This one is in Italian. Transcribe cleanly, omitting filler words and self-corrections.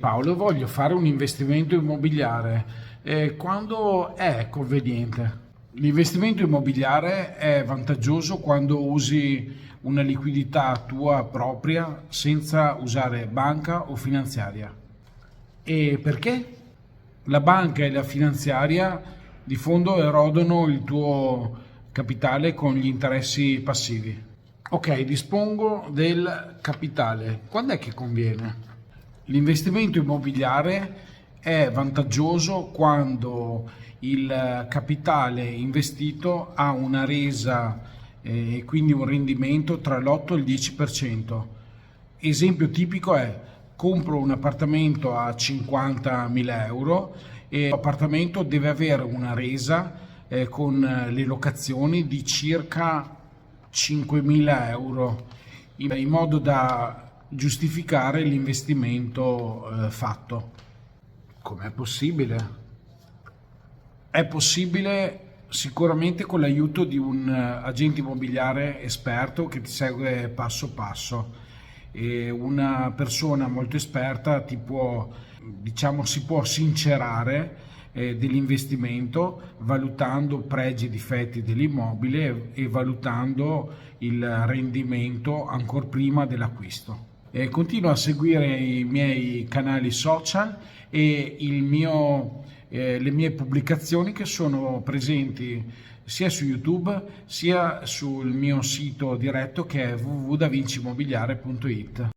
Paolo, voglio fare un investimento immobiliare. Quando è conveniente? L'investimento immobiliare è vantaggioso quando usi una liquidità tua propria senza usare banca o finanziaria. E perché? La banca e la finanziaria di fondo erodono il tuo capitale con gli interessi passivi. Ok, dispongo del capitale. Quando è che conviene? L'investimento immobiliare è vantaggioso quando il capitale investito ha una resa e quindi un rendimento tra l'8 e il 10%. Esempio tipico è: compro un appartamento a 50.000 euro e l'appartamento deve avere una resa con le locazioni di circa 5.000 euro, in modo da giustificare l'investimento fatto. Com'è possibile? È possibile sicuramente con l'aiuto di un agente immobiliare esperto che ti segue passo passo. E una persona molto esperta ti può, diciamo, si può sincerare dell'investimento, valutando pregi e difetti dell'immobile e valutando il rendimento ancora prima dell'acquisto. Continuo a seguire i miei canali social e le mie pubblicazioni che sono presenti sia su YouTube sia sul mio sito diretto che è www.davincimobiliare.it.